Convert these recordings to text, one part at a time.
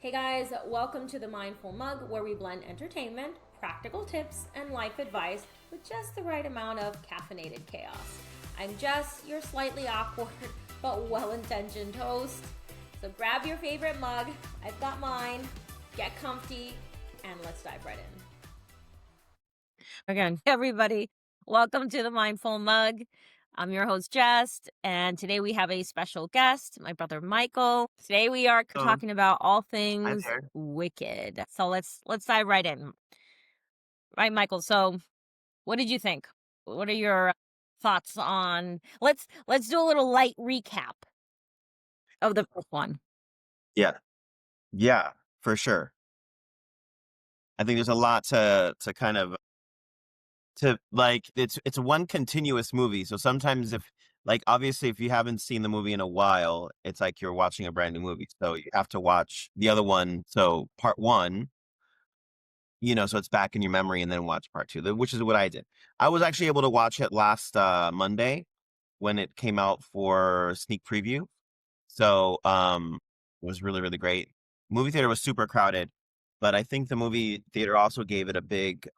Hey guys, welcome to the Mindful Mug, where we blend entertainment, practical tips, and life advice with just the right amount of caffeinated chaos. I'm Jess, your slightly awkward but well intentioned host. So grab your favorite mug, I've got mine, get comfy, and let's dive right in. Again, everybody, welcome to the Mindful Mug. I'm your host, Jess, and today we have a special guest, my brother Michael. Today we are Oh, talking about all hi things there. wicked. So let's dive right in. Right, Michael. So what did you think? What are your thoughts on let's do a little light recap of the first one. Yeah, yeah, for sure. I think there's a lot to kind of to like it's one continuous movie. So sometimes if like obviously if you haven't seen the movie in a while, it's like you're watching a brand new movie. So you have to watch the other one. So part one, so it's back in your memory and then watch part two, which is what I did. I was actually able to watch it last Monday when it came out for sneak preview. So, it was really, really great. Movie theater was super crowded, but I think the movie theater also gave it a big,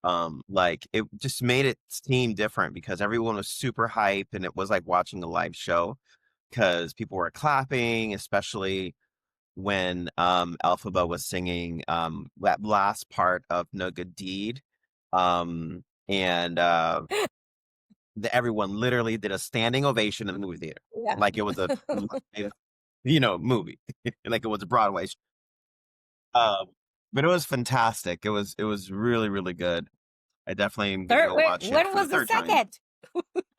like it just made it seem different because everyone was super hype and it was like watching a live show because people were clapping, especially when Elphaba was singing that last part of No Good Deed. And everyone literally did a standing ovation in the movie theater. Yeah. Like it was a live movie. Like it was a Broadway um, but it was fantastic. It was really, really good. I definitely am gonna Third go wait, watch it when for the was the third time. second?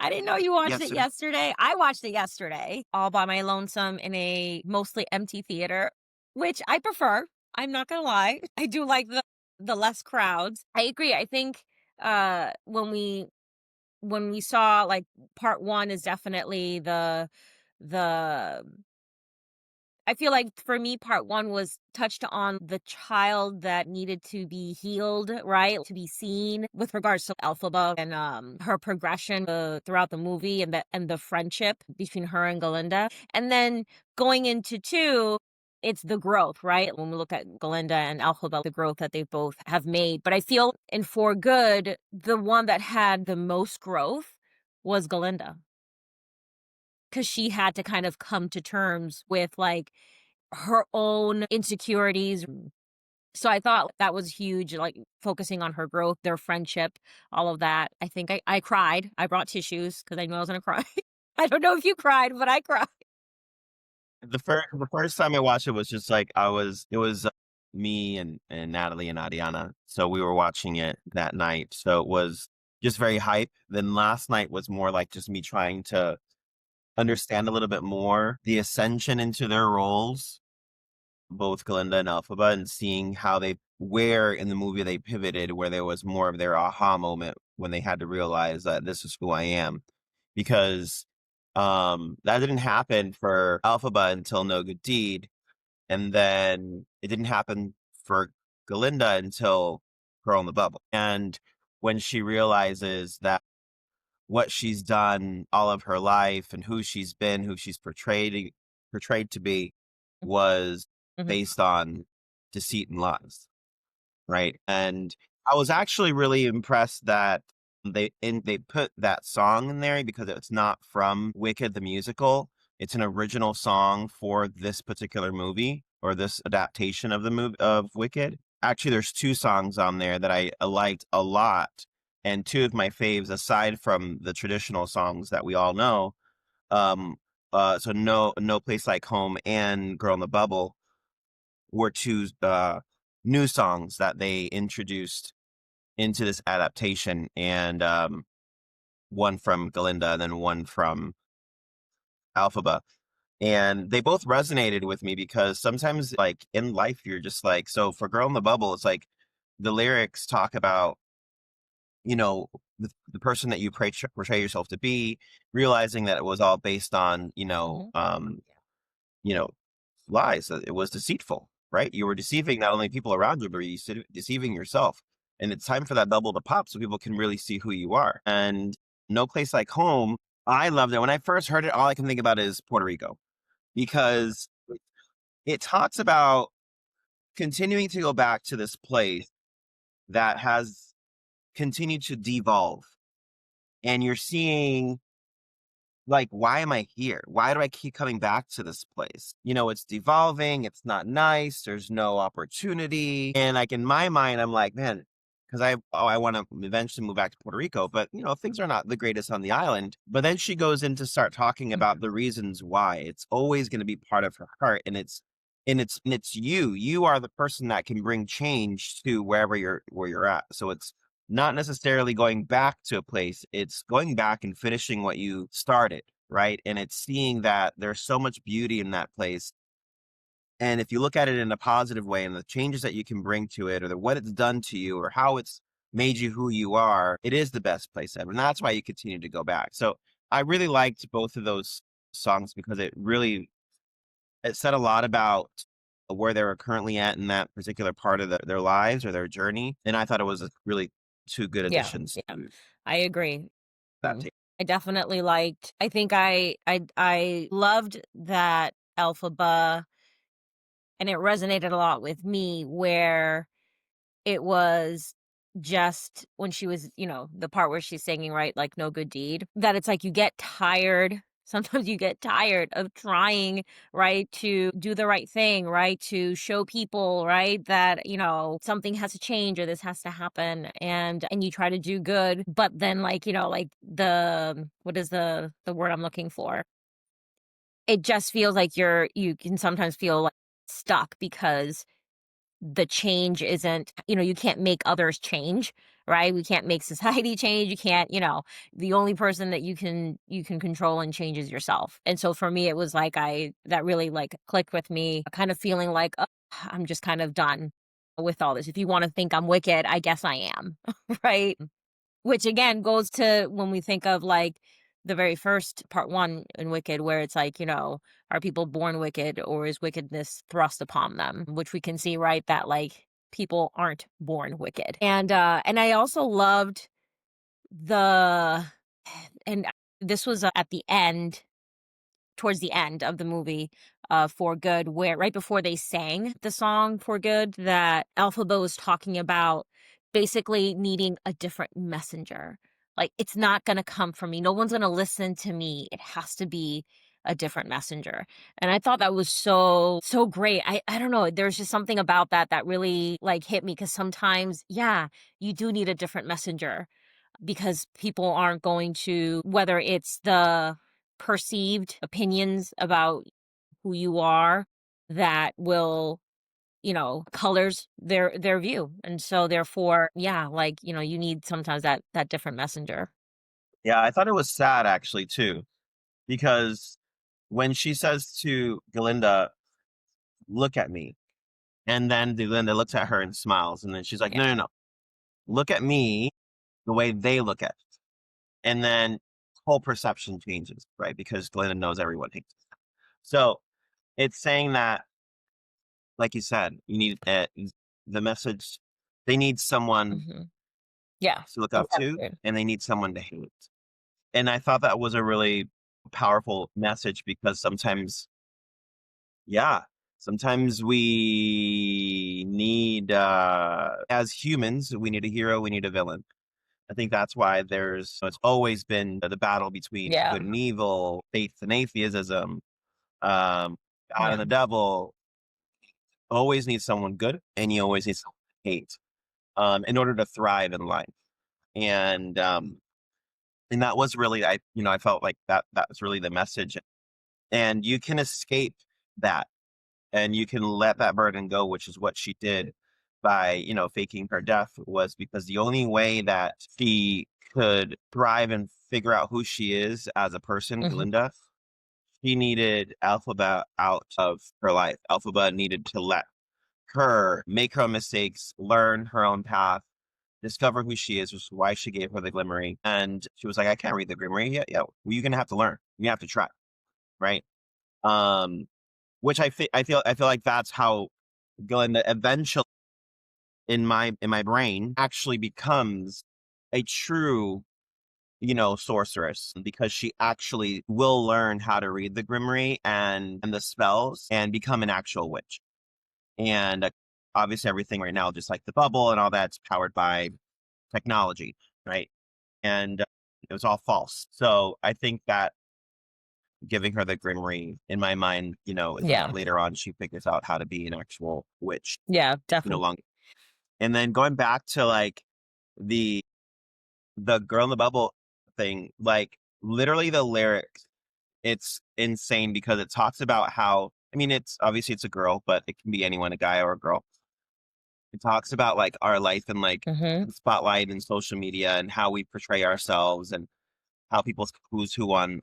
I didn't know you watched it Yesterday. yesterday. I watched it yesterday all by my lonesome in a mostly empty theater, which I prefer. I'm not gonna lie. I do like the less crowds. I agree. I think when we saw like part one is definitely the I feel like for me, part one was touched on the child that needed to be healed, right? To be seen with regards to Elphaba and her progression throughout the movie and the friendship between her and Galinda. And then going into two, it's the growth, right? When we look at Galinda and Elphaba, the growth that they both have made. But I feel in For Good, the one that had the most growth was Galinda. Because she had to kind of come to terms with like her own insecurities. So I thought that was huge, like focusing on her growth, their friendship, all of that. I think I cried. I brought tissues because I knew I was going to cry. I don't know if you cried, but I cried. The first time I watched it was just like it was me and Natalie and Adiana. So we were watching it that night. So it was just very hype. Then last night was more like just me trying to understand a little bit more the ascension into their roles, both Glinda and Elphaba, and seeing how they where in the movie they pivoted, where there was more of their aha moment when they had to realize that this is who I am. Because that didn't happen for Elphaba until No Good Deed, and then it didn't happen for Galinda until Girl in the Bubble. And when she realizes that what she's done all of her life and who she's been, who she's portrayed to be, was Mhm. based on deceit and lies, right? And I was actually really impressed that they put that song in there because it's not from Wicked the musical. It's an original song for this particular movie or this adaptation of the movie of Wicked. Actually, there's two songs on there that I liked a lot, and two of my faves aside from the traditional songs that we all know. Um, so no place like home and Girl in the Bubble were two new songs that they introduced into this adaptation, and one from Galinda and then one from Alphaba. And they both resonated with me because sometimes, like in life, you're just like, so for Girl in the Bubble, it's like the lyrics talk about, you know, the person that you portray yourself to be, realizing that it was all based on, Mhm. you know, lies. It was deceitful, right? You were deceiving not only people around you, but you deceiving yourself. And it's time for that bubble to pop so people can really see who you are. And No Place Like Home, I loved it. When I first heard it, all I can think about is Puerto Rico because it talks about continuing to go back to this place that has continued to devolve, and you're seeing, like, why am I here? Why do I keep coming back to this place? It's devolving, it's not nice, there's no opportunity. And like in my mind, I'm like, man, because I want to eventually move back to Puerto Rico, but things are not the greatest on the island. But then she goes in to start talking about the reasons why. It's always going to be part of her heart, and it's you. You are the person that can bring change to where you're at. So it's not necessarily going back to a place, it's going back and finishing what you started, right? And it's seeing that there's so much beauty in that place. And if you look at it in a positive way and the changes that you can bring to it, or what it's done to you, or how it's made you who you are, it is the best place ever. And that's why you continue to go back. So I really liked both of those songs because it said a lot about where they were currently at in that particular part of their lives or their journey. And I thought it was a really two good Yeah, additions yeah, to I agree. that Mm. tape. I definitely liked I think I loved that Elphaba, and it resonated a lot with me where it was just when she was, the part where she's singing, right, like, "No good deed," that it's like you get tired sometimes you get tired of trying, right, to do the right thing, right, to show people, right, that, something has to change or this has to happen, and you try to do good, but then, like, like, what is the word I'm looking for? It just feels like you can sometimes feel, like, stuck because the change isn't you can't make others change, right? We can't make society change. You can't, the only person that you can control and change is yourself. And so for me, it was like that really like clicked with me, kind of feeling like, "Oh, I'm just kind of done with all this. If you want to think I'm wicked, I guess I am." Right? Which again goes to when we think of like the very first part one in Wicked, where it's like, are people born wicked or is wickedness thrust upon them? Which we can see, right, that like people aren't born wicked. And I also loved the and this was at the end towards the end of the movie, For Good, where right before they sang the song For Good, that Elphaba was talking about basically needing a different messenger. Like, it's not gonna come from me. No one's gonna listen to me. It has to be a different messenger. And I thought that was so great. I don't know. There's just something about that really like hit me because sometimes, yeah, you do need a different messenger because people aren't going to, whether it's the perceived opinions about who you are that will, colors their view. And so therefore, yeah, like, you need sometimes that different messenger. Yeah, I thought it was sad actually too, because when she says to Galinda, "Look at me," and then Galinda looks at her and smiles, and then she's like, Yeah. "No, no, no, look at me the way they look at it," and then whole perception changes, right? Because Galinda knows everyone hates her. So it's saying that, like you said, you need the message. They need someone Hmm. Yeah. to look up to, Exactly. and they need someone to hate. And I thought that was a really powerful message because sometimes, yeah, sometimes we need, as humans, we need a hero, we need a villain. I think that's why it's always been the battle between Yeah. good and evil, faith and atheism, um, God Yeah. and the devil. Always need someone good, and you always need someone to hate, in order to thrive in life. And and that was really, I felt like that was really the message. And you can escape that, and you can let that burden go, which is what she did by, faking her death, was because the only way that she could thrive and figure out who she is as a person, Hmm. Glinda, she needed Alphaba out of her life. Alphaba needed to let her make her own mistakes, learn her own path, discover who she is, which is why she gave her the glimmering. And she was like, I can't read the glimmering. Yeah, yeah. Well, you're gonna have to learn. You have to try, right? Um, which I feel like that's how Glinda eventually, in my brain, actually becomes a true, sorceress, because she actually will learn how to read the Grimmery and the spells and become an actual witch. And obviously everything right now, just like the bubble and all that's powered by technology, right? And it was all false. So I think that giving her the Grimmery, in my mind, is Yeah. later on she figures out how to be an actual witch, Yeah, no definitely. longer. And then going back to like the the girl in the bubble thing, like literally the lyrics, it's insane because it talks about how, I mean, it's obviously it's a girl, but it can be anyone, a guy or a girl. It talks about like our life and like Mhm. the spotlight and social media and how we portray ourselves and how people who's who on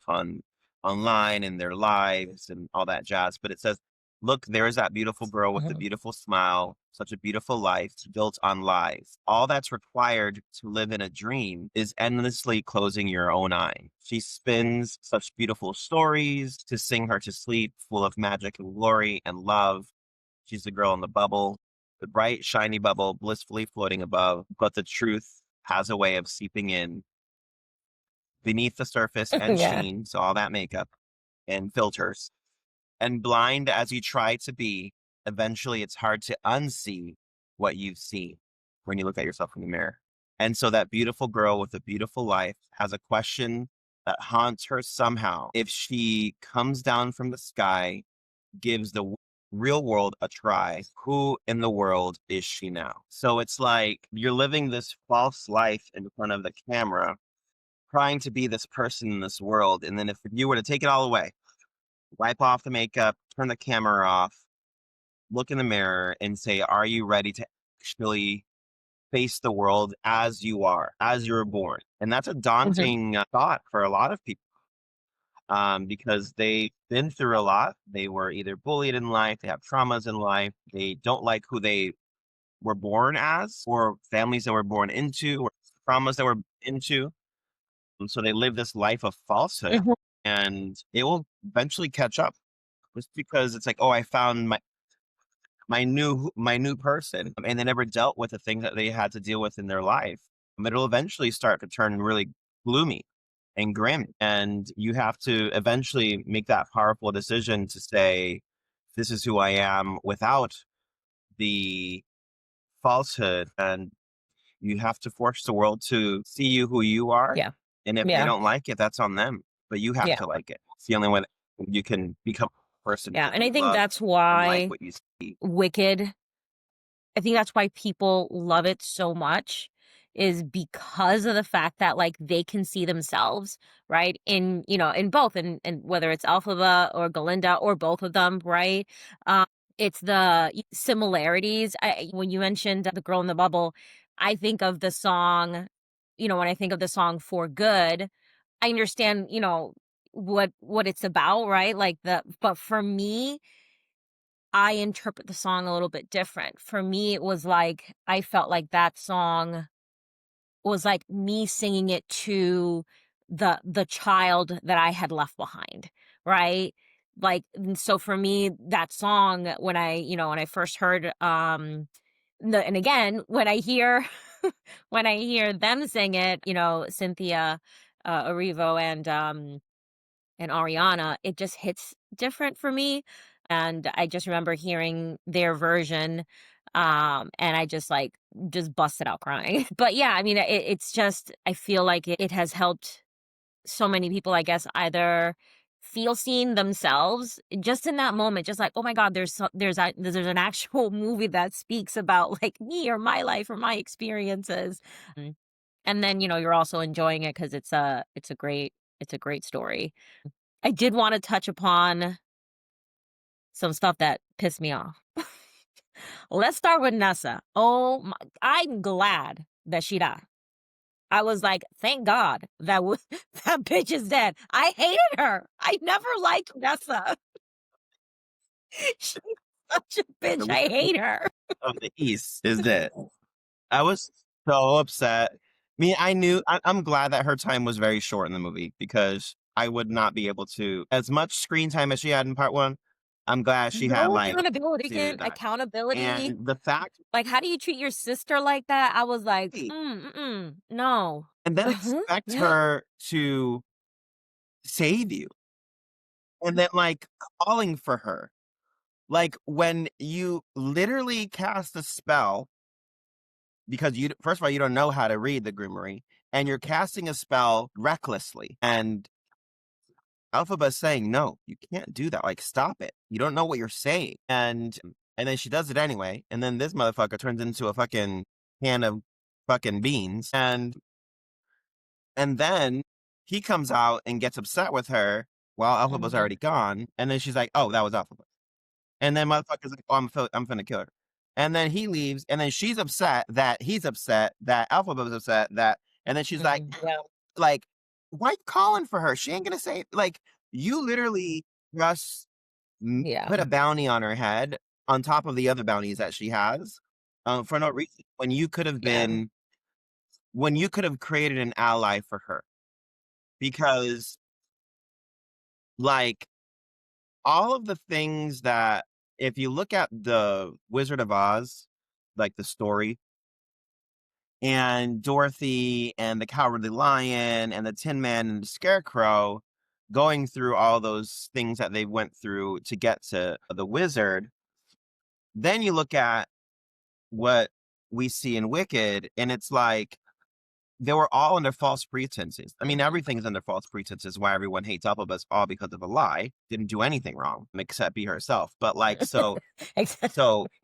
online and their lives and all that jazz. But it says, look, there is that beautiful girl with the Mhm. beautiful smile, such a beautiful life built on lies. All that's required to live in a dream is endlessly closing your own eye. She spins such beautiful stories to sing her to sleep, full of magic and glory and love. She's the girl in the bubble, the bright, shiny bubble blissfully floating above, but the truth has a way of seeping in beneath the surface and Yeah. sheen, so all that makeup and filters. And blind as you try to be, eventually it's hard to unsee what you see when you look at yourself in the mirror. And so that beautiful girl with a beautiful life has a question that haunts her somehow. If she comes down from the sky, gives the real world a try, who in the world is she now? So it's like you're living this false life in front of the camera trying to be this person in this world. And then if you were to take it all away, wipe off the makeup, turn the camera off, look in the mirror and say, are you ready to actually face the world as you are, as you were born? And that's a Mhm. daunting thought for a lot of people because they've been through a lot. They were either bullied in life, they have traumas in life, they don't like who they were born as, or families that were born into, or traumas that were into. And so they live this life of falsehood Mhm. and it will eventually catch up just because it's like, oh, I found my new person and they never dealt with the things that they had to deal with in their life. It'll eventually start to turn really gloomy and grim. And you have to eventually make that powerful decision to say, this is who I am without the falsehood. And you have to force the world to see you who you are. Yeah. And if they Yeah. don't like it, that's on them. But you have Yeah. to like it. It's the only way that you can become a person Yeah, that and I you think love that's and like why what you see. Wicked I think that's why people love it so much is because of the fact that, like, they can see themselves, right? In both and whether it's Elphaba or Galinda or both of them, right? Um, it's the similarities. When you mentioned The Girl in the Bubble, I think of the song, when I think of the song For Good, I understand, what it's about, right? But for me, I interpret the song a little bit different. For me, it was like I felt like that song was like me singing it to the child that I had left behind, right? And so for me, that song when I first heard and again, when I hear when I hear them sing it, Cynthia Erivo and Ariana, it just hits different for me, and I just remember hearing their version, and I just busted out crying. But yeah, I mean, it's just I feel like it has helped so many people, I guess, either feel seen themselves just in that moment, just like, "Oh my god, there's an actual movie that speaks about, like, me or my life or my experiences." Mm. And then, you're also enjoying it because it's a great story. I did wanna touch upon some stuff that pissed me off. Let's start with Nessa. I'm glad that she died. I was like, "Thank God that bitch is dead." I hated her. I never liked Nessa. She's such a The bitch. I Wizard hate her. of the East is dead. I was so upset. I'm glad that her time was very short in the movie because I would not be able to as much screen time as she had in part one. I'm glad she had No like accountability to again, that. accountability. And the fact Like, how do you treat your sister like that? I was like, hey, no." and then Uh-huh. expect Yeah. her to save you and then like calling for her. like when you literally cast a spell because you first of all you don't know how to read the groomery, and you're casting a spell recklessly, and Elphaba's saying, "No, you can't do that. Like, stop it. You don't know what you're saying." And then she does it anyway, and then this motherfucker turns into a fucking can of fucking beans, and then he comes out and gets upset with her while Elphaba's Mhm. already gone, and then she's like, "Oh, that was Elphaba." And then motherfucker's like, "Oh, I'm finna kill her." And then he leaves, and then she's upset that he's upset that Elphaba was upset that, and then she's like, Mhm. like, why you calling for her? She ain't gonna say like you literally just Yeah. put a bounty on her head on top of the other bounties that she has, for no reason Yeah. when you could have created an ally for her because like all of the things that if you look at the Wizard of Oz, like the story, and Dorothy and the Cowardly Lion and the Tin Man and the Scarecrow going through all those things that they went through to get to the wizard, then you look at what we see in Wicked, and it's like they were all under false pretenses. I mean, Mhm. everything's under false pretenses. Why everyone hates Elphaba all because of a lie. Didn't do anything wrong except be herself. But like, so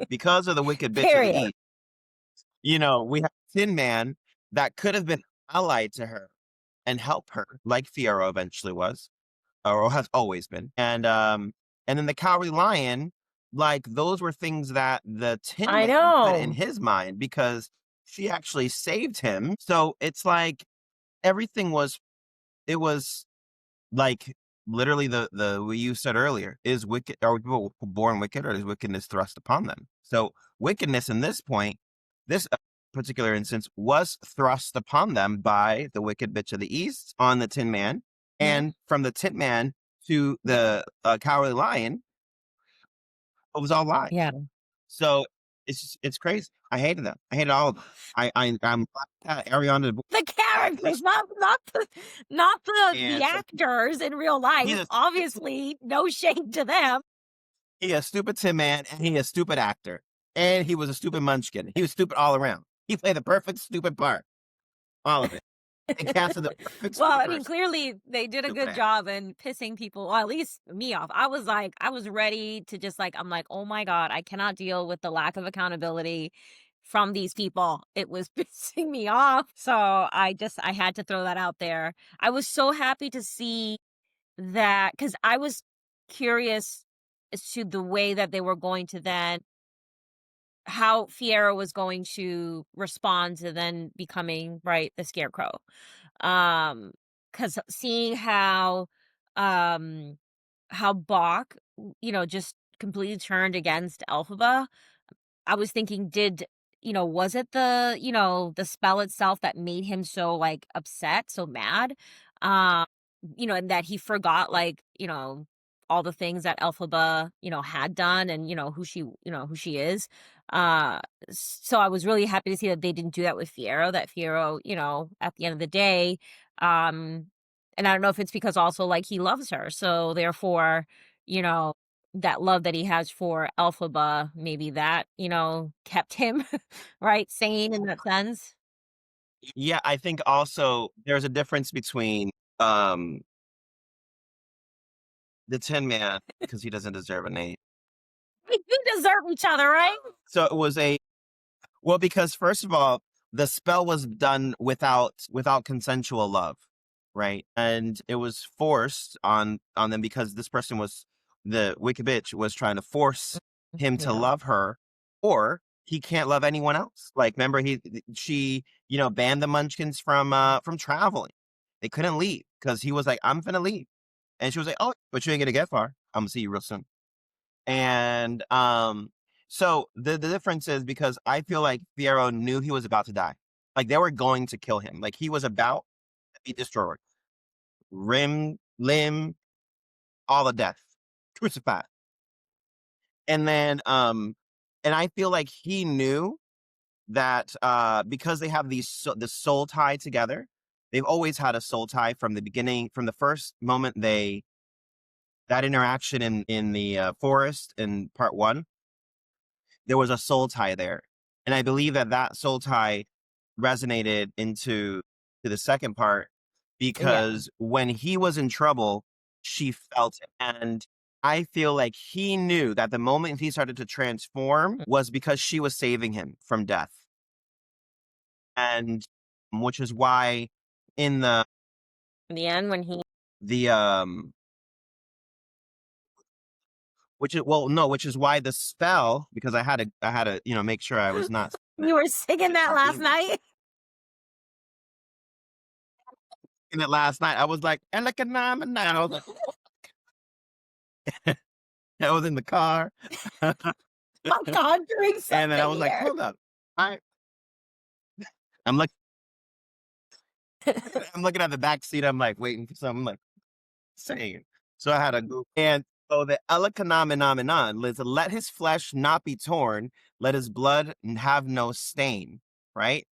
because of the wicked bitch of the Period. East, we have Tin Man that could have been allied to her and help her, like Fiero eventually was, or has always been. And then the Cowardly Lion, like those were things that the Tin I Man put in know. his mind because she actually saved him. So it's like everything was it was like literally the what you said earlier is wicked are people born wicked or is wickedness thrust upon them? So wickedness in this point, this particular instance was thrust upon them by the wicked bitch of the east on the Tin Man, Mhm. and from the Tin Man to the Cowardly Lion, it was all lies. Yeah. So it's crazy. I hated them. I hated all of them. I'm Ariana The characters, not the and so actors in real life. he's a Obviously, no shade to them. he a stupid Tin Man, and he a stupid actor, and he was a stupid munchkin. He was stupid all around. He played the perfect stupid part, all of it. They casted the perfect Well, stupid I mean, person, clearly they did a stupid good actor. job in pissing people, well, at least me off. I was like, I was ready to just like, I'm like, oh my God, I cannot deal with the lack of accountability from these people. It was pissing me off. So I had to throw that out there. I was so happy to see that because I was curious as to the way that they were going to then how Fiera was going to respond to then becoming, right, the Scarecrow. Because seeing um, how Bach, just completely turned against Elphaba, I was thinking, was it the spell itself that made him so, like, upset, so mad? Um, and that he forgot, like, all the things that Elphaba, had done and, who she is. Uh, so I was really happy to see that they didn't do that with Fiero, that Fiero, at the end of the day, um, and I don't know if it's because also, like, he loves her, so therefore, you know that love that he has for Elphaba, maybe that, kept him, right, sane in that sense. Yeah, I think also there's a difference between um the Tin Man because he doesn't deserve a name. They do deserve each other, right? So it was a well because first of all, the spell was done without consensual love, right? And it was forced on them because this person was the wicked bitch was trying to force him to Yeah. love her, or he can't love anyone else. Like remember she banned the Munchkins from traveling. They couldn't leave because he was like, I'm gonna leave. And she was like, "Oh, but you ain't gonna get far. I'm gonna see you real soon." And so the difference is because I feel like Fiero knew he was about to die. Like they were going to kill him. Like he was about to be destroyed. Limb, all the death. Crucified. And then and I feel like he knew that because they have the soul tie together, they've always had a soul tie from the beginning, from the first moment that interaction in the forest in part one, there was a soul tie there, and I believe that that soul tie resonated into to the second part Yeah. because when he was in trouble, she felt it, and I feel like he knew that the moment he started to transform Mm. was because she was saving him from death, and which is why in In the end, when the which is well, no, which is why the spell because I had to, make sure I was not you were singing that last saying night. it last night. I was like, "Elekanamana," I was like I was in the car, and I'm conjuring then I something was like, here. "Hold up." I I'm like I'm looking at the back seat, I'm like waiting for something like saying. So I had to go and so the Elekanamenamenon is let his flesh not be torn, let his blood have no stain, right?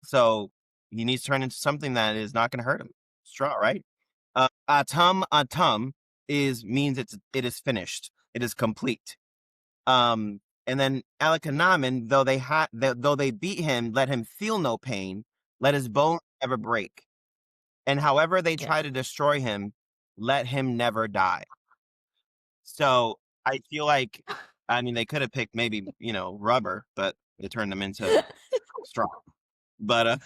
So he needs to turn into something that is not gonna hurt him. Straw, right? Atum atum is means it is finished. It is complete. And then Elakanamen, though they beat him, let him feel no pain, let his bone never break. And however they Yeah. try to destroy him, let him never die. So I feel like, I mean, they could have picked maybe, rubber, but they turned them into straw. But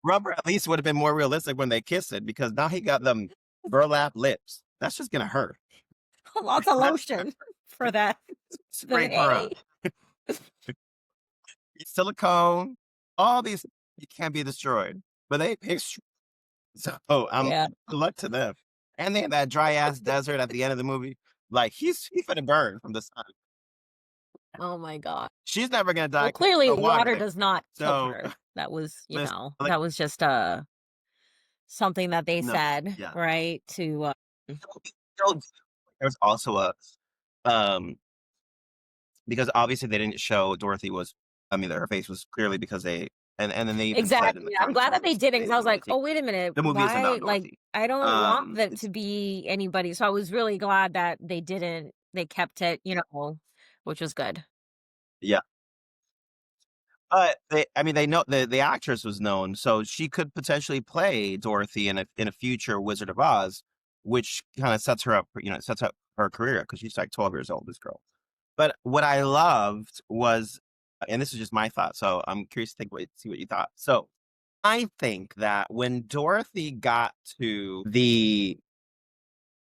rubber at least would have been more realistic when they kiss it because now he got them burlap lips. That's just gonna hurt. Lots of That's lotion for that. The spray for A. silicone, all these you can't be destroyed. But they picked so Yeah. good luck to them. And they had that dry ass desert at the end of the movie. Like he's gonna burn from the sun. Oh my god. She's never gonna die Well, 'cause there's clearly no water water there. does not kill So her. That was, listen, like that was just, something that they no, said, yeah. right? To, There's also a um because obviously they didn't show Dorothy was I mean her face was clearly because they and then they even said in the exactly. I'm glad that they commentaries did it they because I was didn't really like, take "Oh, wait a minute. the movie isn't Why?" about Like, Dorothy. I don't want them to It's be anybody. So I was really glad that they didn't they kept it, which was good. yeah. But I mean, they know the actress was known, so she could potentially play Dorothy in a future Wizard of Oz, which kind of sets her up, sets up her career because she's like 12 years old, this girl. But what I loved was, and this is just my thought, so I'm curious to see what you thought. So I think that when Dorothy got to the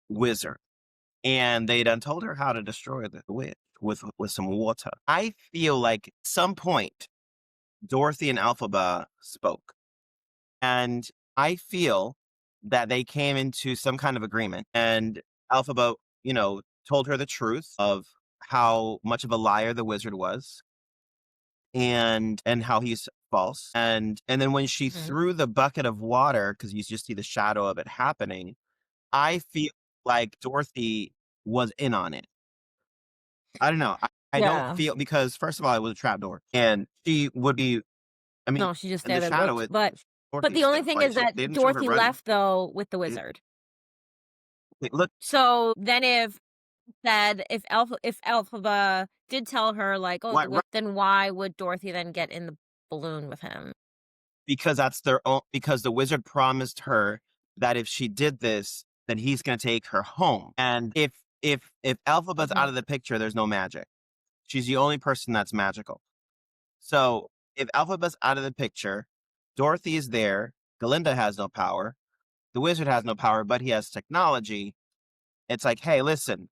wizard and they done told her how to destroy the witch with some water, I feel like some point Dorothy and Elphaba spoke. And I feel that they came into some kind of agreement. And Elphaba, told her the truth of how much of a liar the wizard was and how he's false. And then when she Mhm. threw the bucket of water, because you just see the shadow of it happening, I feel like Dorothy was in on it. I don't know. I don't Yeah. feel because first of all, it was a trapdoor. And she would be I mean, No, she just in the did it. shadow, But Dorothy's the only still thing like, is that they didn't show her Dorothy running. left though with the It wizard. look So then if Elphaba did tell her like, "Oh, why ri then why would Dorothy then get in the balloon with him?" because that's their own because the wizard promised her that if she did this, then he's gonna take her home, and if Elphaba's out Mhm. of the picture, there's no magic. She's the only person that's magical. So, if Elphaba's out of the picture, Dorothy is there, Galinda has no power, the wizard has no power, but he has technology. It's like, "Hey, listen,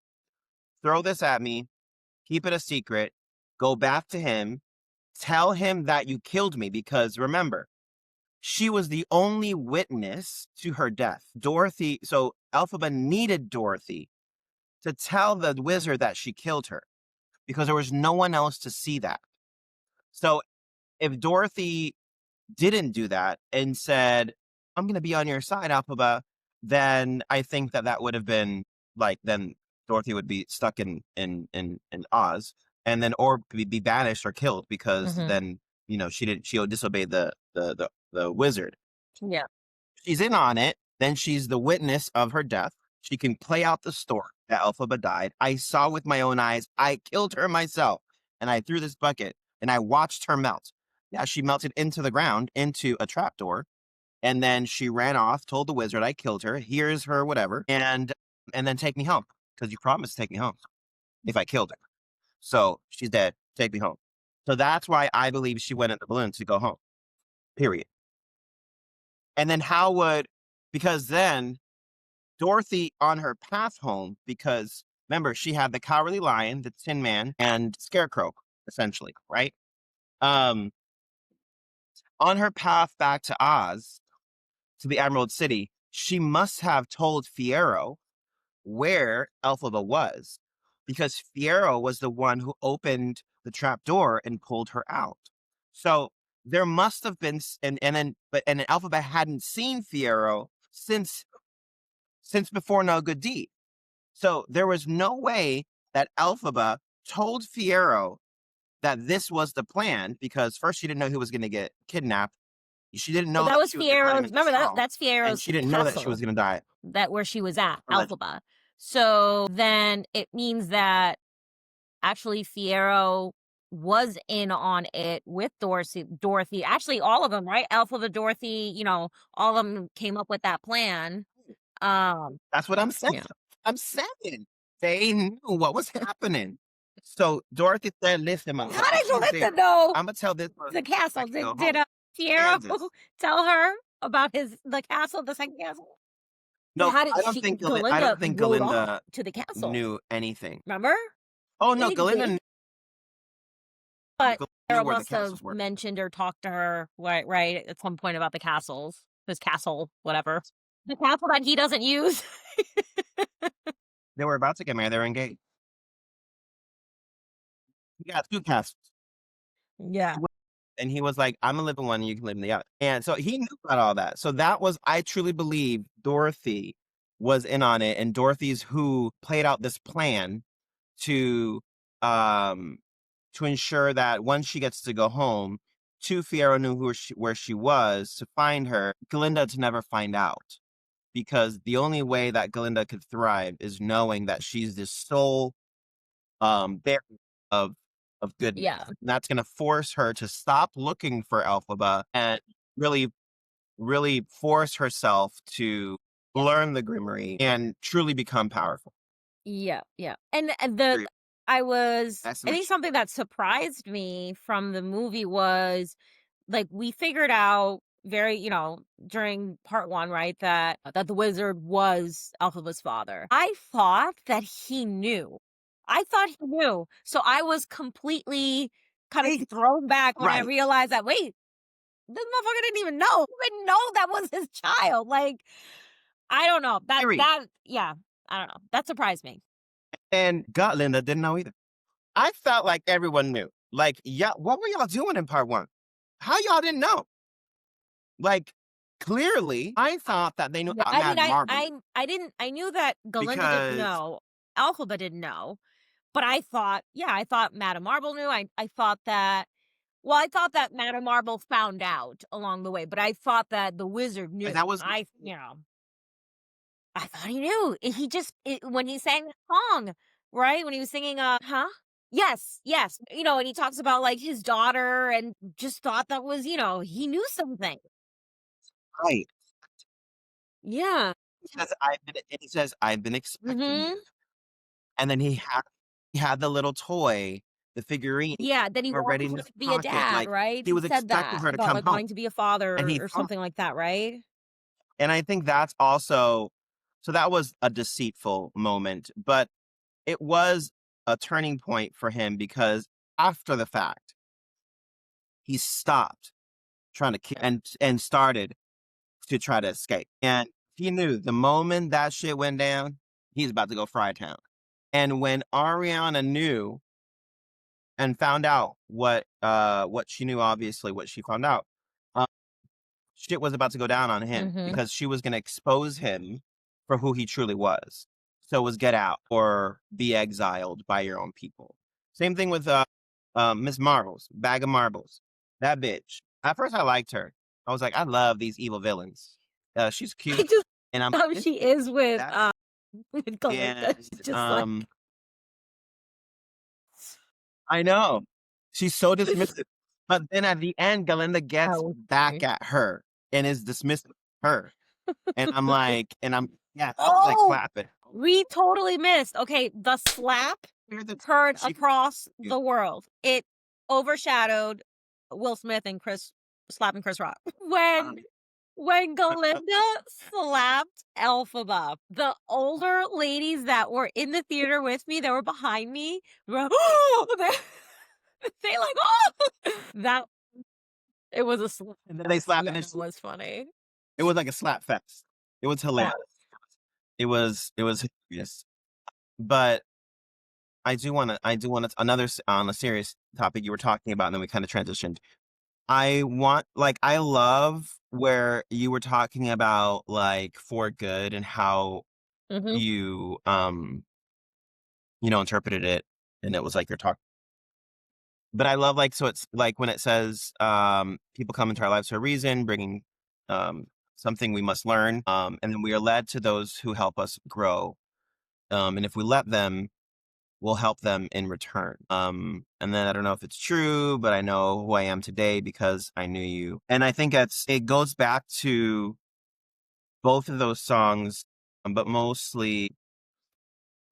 throw this at me, keep it a secret, go back to him, tell him that you killed me because remember, she was the only witness to her death. Dorothy, so Elphaba needed Dorothy to tell the wizard that she killed her because there was no one else to see that. So if Dorothy didn't do that and said, "I'm going to be on your side, Elphaba," then I think that that would have been like then Dorothy would be stuck in Oz and then or be banished or killed because Mhm. then she disobeyed the wizard. Yeah. She's in on it, then she's the witness of her death. She can play out the story that Elphaba died. I saw with my own eyes. I killed her myself, and I threw this bucket, and I watched her melt. Yeah, she melted into the ground, into a trapdoor, and then she ran off, told the wizard I killed her. Here's her, whatever, and then take me home because you promised to take me home if I killed her. So she's dead. Take me home. So that's why I believe she went in the balloon to go home. Period. And then how would, because then Dorothy on her path home, because remember, she had the Cowardly Lion, the Tin Man, and Scarecrow, essentially, right? Um, on her path back to Oz, to the Emerald City, she must have told Fiero where Elphaba was, because Fiero was the one who opened the trap door and pulled her out. So there must have been, and then Elphaba hadn't seen Fiero since before No Good Deed. So there was no way that Elphaba told Fiero that this was the plan, because first she didn't know who was going to get kidnapped. She didn't But know that that was she was going to climb Fiero's, into the remember that stone, that's and Fiero's she didn't know that she was castle, going to die. that where she was at, Allegedly. Elphaba. So then it means that actually Fiero was in on it with Dorothy. Actually, all of them, right? Elphaba, Dorothy, all of them came up with that plan. That's what I'm saying. Yeah. I'm saying they knew what was happening. So Dorothy said, "Listen, my How did she's there. Galinda know I'm gonna tell this person the I castle? can go Did home, Fiero Kansas." tell her about the castle, the second castle? But No, how did I Galinda don't think rode off Galinda to the castle? knew anything. Remember? Oh no, It Galinda did. But knew Sarah where the must have castles were. mentioned or talked to her, right, at some point about the castles. His castle, whatever. The castle that he doesn't use. They were about to get married. They were engaged. He got two castles. Yeah. And he was like, "I'm gonna live in one, and you can live in the other." And so he knew about all that. So that was, I truly believe Dorothy was in on it, and Dorothy's who played out this plan to um to ensure that once she gets to go home, two Fiero knew where she was to find her, Galinda to never find out. Because the only way that Galinda could thrive is knowing that she's this sole bearer of goodness. Yeah. And that's gonna force her to stop looking for Elphaba and really, really force herself to learn the Grimoire and truly become powerful. Yeah, yeah. And the Period. That's I what think something that surprised me from the movie was, like, we figured out very, during part 1, right, that the wizard was Elphaba's father. I thought that he knew. I thought he knew. So I was completely kind of right. thrown back when I Right. realized that, wait, this motherfucker didn't even know. He didn't know that was his child. Like, I don't know. Period. Yeah, I don't know. That surprised me. And Gotlinda didn't know either. I felt like everyone knew. Like, yeah, what were y'all doing in part 1? How y'all didn't know? Like, clearly, I thought that they knew Yeah, about I mean, Mad Marble I didn't I knew that Galinda didn't because know, Elphaba didn't know, but I thought Madame Marble knew. I thought that Madame Marble found out along the way, but I thought that the wizard knew. that was I thought he knew. When he sang that song, right? When he was singing, huh? Yes, yes. And he talks about, like, his daughter, and just thought that was, he knew something. right. Yeah. He says, "I've been expecting you." Mhm. And then he had the little toy, the figurine Yeah, then he already wanted in his to be a pocket, dad, like, right? he He was said expecting that her to about, come like, home, wanting to be a and father he or thought, something like that, right? and I think that's also, so that was a deceitful moment, but it was a turning point for him because after the fact, he stopped trying to kill and started to try to escape. And he knew the moment that shit went down, he's about to go fry town. And when Ariana knew and found out what she knew, obviously what she found out, uh, shit was about to go down on him Mhm. because she was going to expose him for who he truly was. So it was get out or be exiled by your own people. Same thing with Miss Marbles, Bag of Marbles. That bitch. At first, I liked her. I was like, I love these evil villains. She's I cute, just and I'm how this she is with, that's And Galinda, And, she's just like, I know. She's so dismissive. But then at the end, Galinda that gets was back funny. at her and is dismissive of her. And I'm like, yes, like Oh, clapping. we totally missed. Okay, the slap Hear the t- heard she across the world. It overshadowed Will Smith and Chris slapping Chris Rock. uh, When Galinda slapped Elphaba, the older ladies that were in the theater with me, that were behind me, were they like, "Oh!" That it was a slap. and then they slap and That was funny. it was like a slap fest. It was hilarious. It was hilarious. But I do want to another on a serious topic you were talking about, and then we kind of transitioned. I love where you were talking about like for good and how Mhm, you interpreted it, and it was like you're talking. But I love like so it's like when it says people come into our lives for a reason, bringing um something we must learn, and then we are led to those who help us grow. And if we let them, we'll help them in return. And then I don't know if it's true, but I know who I am today because I knew you. And I think it goes back to both of those songs, but mostly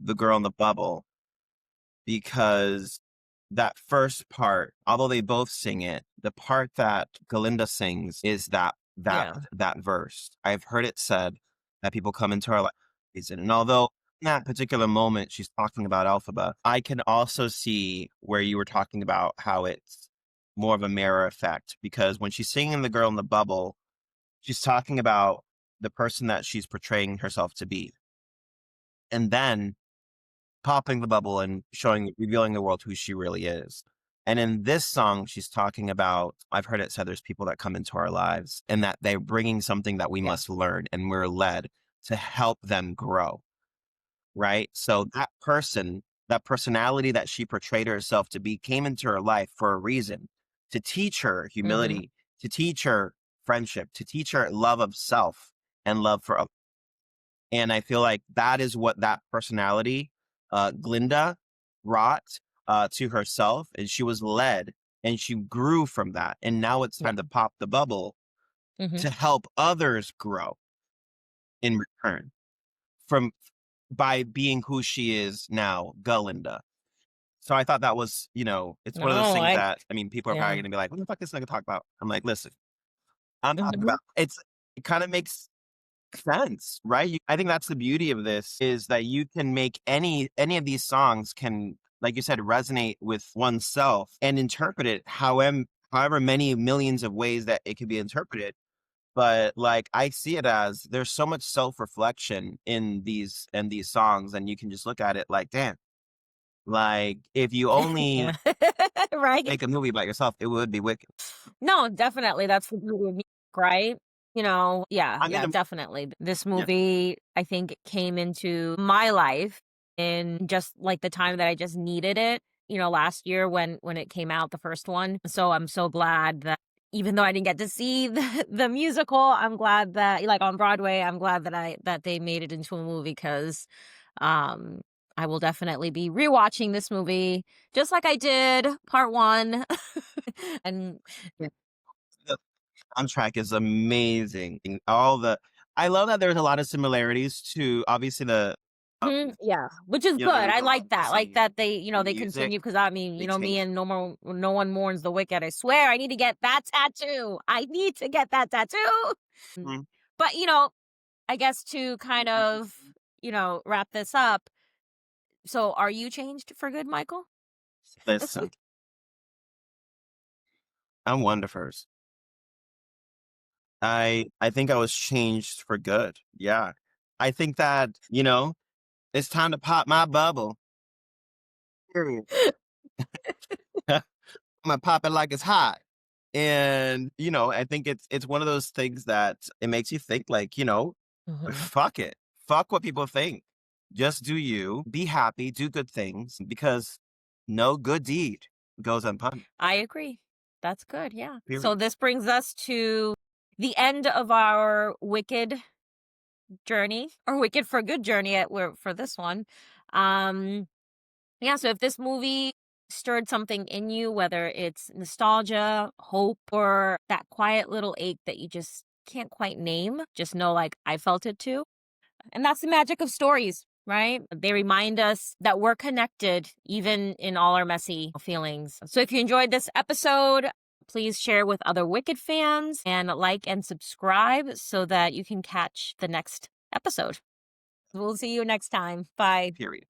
The Girl in the Bubble, because that first part, although they both sing it, the part that Galinda sings is yeah, that verse. I've heard it said that people come into our lives, and although in that particular moment she's talking about Elphaba, I can also see where you were talking about how it's more of a mirror effect because when she's singing The Girl in the Bubble, she's talking about the person that she's portraying herself to be. And then popping the bubble and revealing the world who she really is. And in this song, she's talking about, I've heard it said there's people that come into our lives and that they're bringing something that we yeah, must learn and we're led to help them grow. Right. So that person, that personality that she portrayed herself to be came into her life for a reason to teach her mhm, humility, to teach her friendship, to teach her love of self and love for others. And I feel like that is what that personality, Glinda, brought to herself. And she was led and she grew from that. And now it's yeah, time to pop the bubble mhm, to help others grow in return from by being who she is now, Galinda. So I thought that was, it's one of those no, things I that, I mean, people are probably yeah, going to be like, what the fuck is this nigga talk about? I'm like, listen, I'm talking mhm, about, it kind of makes sense, right? I think that's the beauty of this is that you can make any of these songs can, like you said, resonate with oneself and interpret it however many millions of ways that it could be interpreted. But like I see it as there's so much self-reflection in these songs, and you can just look at it like, damn, like if you only yeah, right? make a movie about yourself, it would be wicked. No, definitely, that's the beauty of music, right? Yeah, I'm yeah, gonna definitely. This Yeah. movie, I think, came into my life in just, like, the time that I just needed it, last year when it came out, the first one. So I'm so glad that even though I didn't get to see the musical, I'm glad that like, on Broadway, I'm glad that they made it into a movie 'cause, um, I will definitely be rewatching this movie just like I did part 1. And The soundtrack is amazing. I love that there's a lot of similarities to obviously mhm, yeah, which is good. there I were like some that they music continue because I mean, they me changed. and no one mourns the wicked. I swear I need to get that tattoo. I need to get that tattoo. Mm. Mhm. But, I guess to kind of, wrap this up. So are you changed for good, Michael? Listen, I'm wonderful. I think I was changed for good. Yeah. I think that, it's time to pop my bubble. Period. I'm gonna pop it like it's hot. And, I think it's one of those things that it makes you think like, Mhm. fuck it. Fuck what people think. Just do you. Be happy, do good things because no good deed goes unpunished. I agree. That's good, yeah. So Period. this brings us to the end of our Wicked journey, or Wicked for a good journey at where for this one. Um, yeah, so if this movie stirred something in you, whether it's nostalgia, hope, or that quiet little ache that you just can't quite name, just know like I felt it too. And that's the magic of stories, right? They remind us that we're connected even in all our messy feelings. So if you enjoyed this episode, please share with other Wicked fans and like and subscribe so that you can catch the next episode. We'll see you next time. Bye. Period.